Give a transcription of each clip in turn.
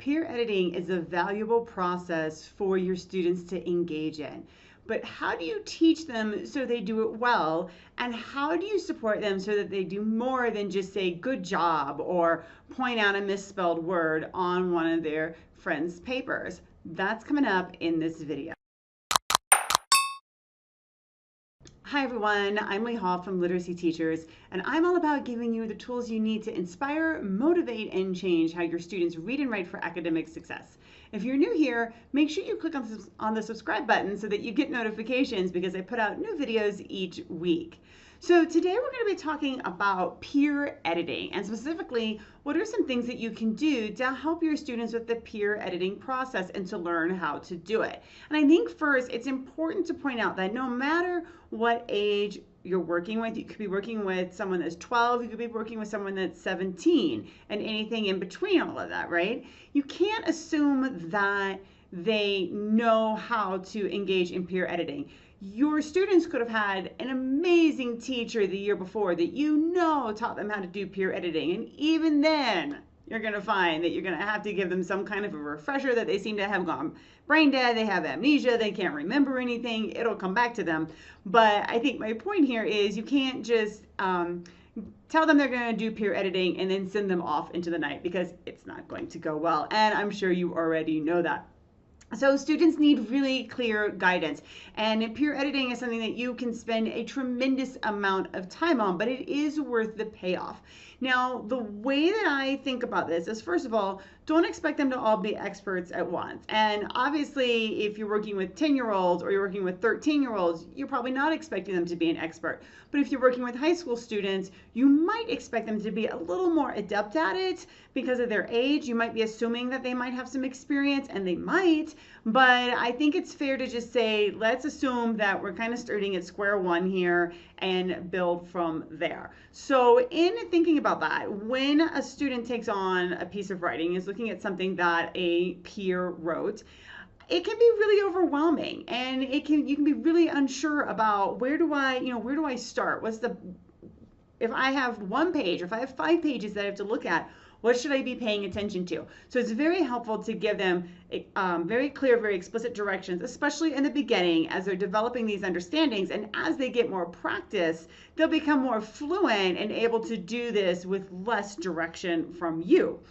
peer editing is a valuable process for your students to engage in. But how do you teach them so they do it well? And how do you support them so that they do more than just say good job or point out a misspelled word on one of their friends' papers? That's coming up in this video. Hi everyone, I'm Lee Hall from Literacy Teachers, and I'm all about giving you the tools you need to inspire, motivate, and change how your students read and write for academic success. If you're new here, make sure you click on the subscribe button so that you get notifications because I put out new videos each week. So today we're going to be talking about peer editing, and specifically, what are some things that you can do to help your students with the peer editing process and to learn how to do it. And I think first, it's important to point out that no matter what age you're working with, you could be working with someone that's 12, you could be working with someone that's 17, and anything in between all of that, right? You can't assume that they know how to engage in peer editing. Your students could have had an amazing teacher the year before that taught them how to do peer editing, and even then you're going to find that you're going to have to give them some kind of a refresher that they seem to have gone brain dead, they have amnesia, they can't remember anything, it'll come back to them. But I think my point here is you can't just tell them they're going to do peer editing and then send them off into the night, because it's not going to go well, and I'm sure you already know that. So students need really clear guidance, and peer editing is something that you can spend a tremendous amount of time on, but it is worth the payoff. Now, the way that I think about this is, first of all, don't expect them to all be experts at once. And obviously, if you're working with 10-year-olds or you're working with 13-year-olds, you're probably not expecting them to be an expert. But if you're working with high school students, you might expect them to be a little more adept at it because of their age. You might be assuming that they might have some experience, and they might, but I think it's fair to just say, let's assume that we're kind of starting at square one here and build from there. So in thinking about that, when a student takes on a piece of writing, is looking at something that a peer wrote, it can be really overwhelming, and you can be really unsure about where do I start? If I have one page, or if I have 5 pages that I have to look at, what should I be paying attention to? So it's very helpful to give them very clear, very explicit directions, especially in the beginning as they're developing these understandings. And as they get more practice, they'll become more fluent and able to do this with less direction from you.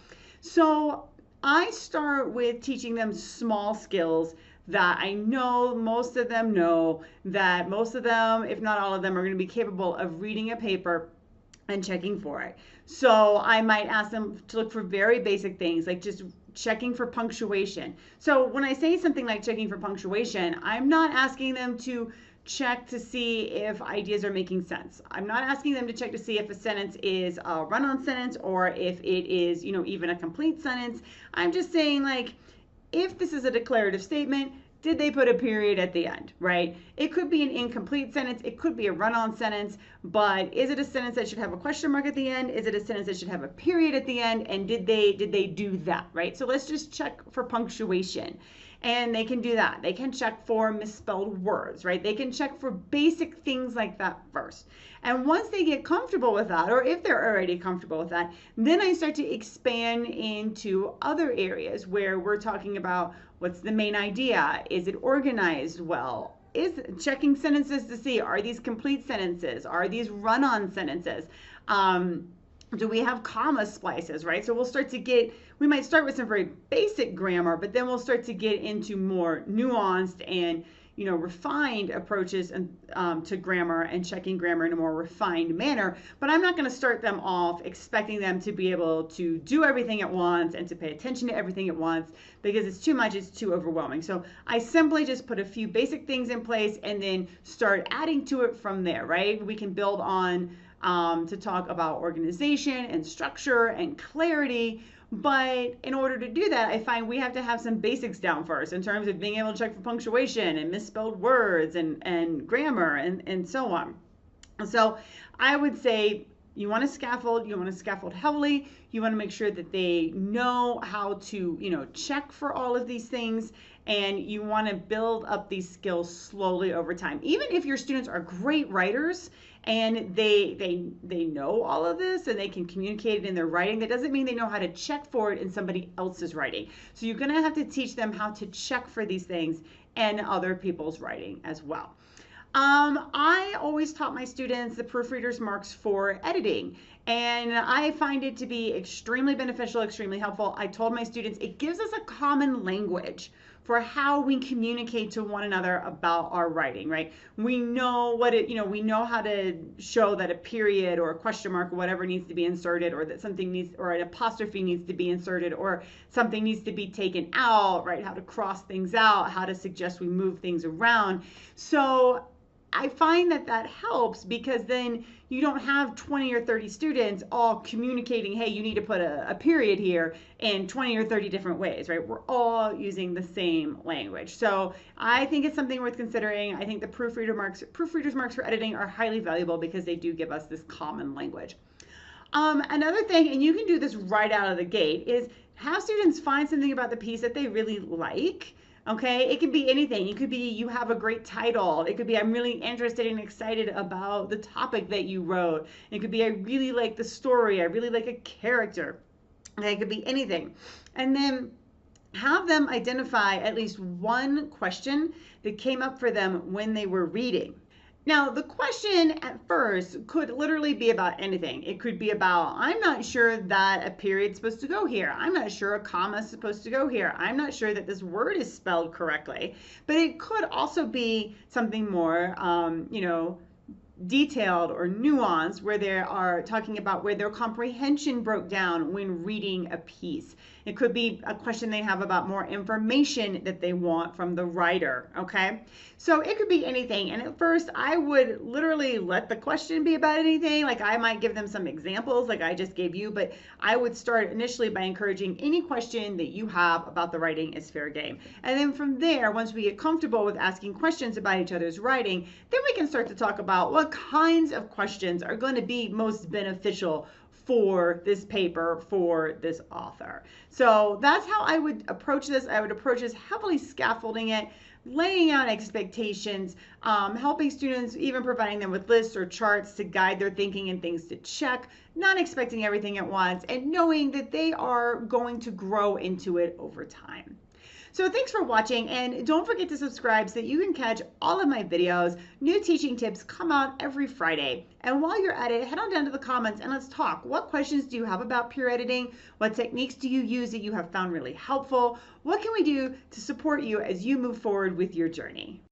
So I start with teaching them small skills that I know most of them know, that most of them, if not all of them, are going to be capable of reading a paper and checking for it. So I might ask them to look for very basic things, like just checking for punctuation. So when I say something like checking for punctuation, I'm not asking them to check to see if ideas are making sense. I'm not asking them to check to see if a sentence is a run-on sentence or if it is, even a complete sentence. I'm just saying, like, if this is a declarative statement, did they put a period at the end, right? It could be an incomplete sentence. It could be a run-on sentence, but is it a sentence that should have a question mark at the end? Is it a sentence that should have a period at the end? And did they do that, right? So let's just check for punctuation. And they can do that. They can check for misspelled words, right? They can check for basic things like that first. And once they get comfortable with that, or if they're already comfortable with that, then I start to expand into other areas where we're talking about what's the main idea? Is it organized well? Is checking sentences to see, are these complete sentences? Are these run-on sentences? Do we have comma splices, right? So we might start with some very basic grammar, but then we'll start to get into more nuanced and refined approaches to grammar and checking grammar in a more refined manner. But I'm not going to start them off expecting them to be able to do everything at once and to pay attention to everything at once, because it's too much, it's too overwhelming. So I simply just put a few basic things in place and then start adding to it from there, right? We can build on to talk about organization and structure and clarity. But in order to do that, I find we have to have some basics down first in terms of being able to check for punctuation and misspelled words and grammar and so on. So I would say you want to scaffold heavily. You want to make sure that they know how to, check for all of these things, and you want to build up these skills slowly over time. Even if your students are great writers and they know all of this and they can communicate it in their writing. That doesn't mean they know how to check for it in somebody else's writing. So you're going to have to teach them how to check for these things in other people's writing as well. I always taught my students the proofreader's marks for editing, and I find it to be extremely beneficial, extremely helpful. I told my students it gives us a common language for how we communicate to one another about our writing, right? We know what it, we know how to show that a period or a question mark or whatever needs to be inserted, or that something needs, or an apostrophe needs to be inserted, or something needs to be taken out, right? How to cross things out, how to suggest we move things around. So I find that helps, because then you don't have 20 or 30 students all communicating, hey, you need to put a period here in 20 or 30 different ways, right? We're all using the same language. So I think it's something worth considering. I think the proofreader's marks for editing are highly valuable because they do give us this common language. Another thing, and you can do this right out of the gate, is have students find something about the piece that they really like. Okay, it could be anything. It could be you have a great title. It could be I'm really interested and excited about the topic that you wrote. It could be I really like the story. I really like a character. It could be anything. And then have them identify at least one question that came up for them when they were reading. Now, the question at first could literally be about anything. It could be about, I'm not sure that a period's supposed to go here. I'm not sure a comma is supposed to go here. I'm not sure that this word is spelled correctly. But it could also be something more, detailed or nuanced, where they are talking about where their comprehension broke down when reading a piece. It could be a question they have about more information that they want from the writer, okay? So it could be anything. And at first, I would literally let the question be about anything. Like I might give them some examples like I just gave you, but I would start initially by encouraging any question that you have about the writing is fair game. And then from there, once we get comfortable with asking questions about each other's writing, then we can start to talk about what kinds of questions are going to be most beneficial for this paper, for this author. So that's how I would approach this. I would approach this heavily scaffolding it, laying out expectations, helping students, even providing them with lists or charts to guide their thinking and things to check, not expecting everything at once, and knowing that they are going to grow into it over time. So thanks for watching, and don't forget to subscribe so that you can catch all of my videos. New teaching tips come out every Friday. And while you're at it, head on down to the comments and let's talk. What questions do you have about peer editing? What techniques do you use that you have found really helpful? What can we do to support you as you move forward with your journey?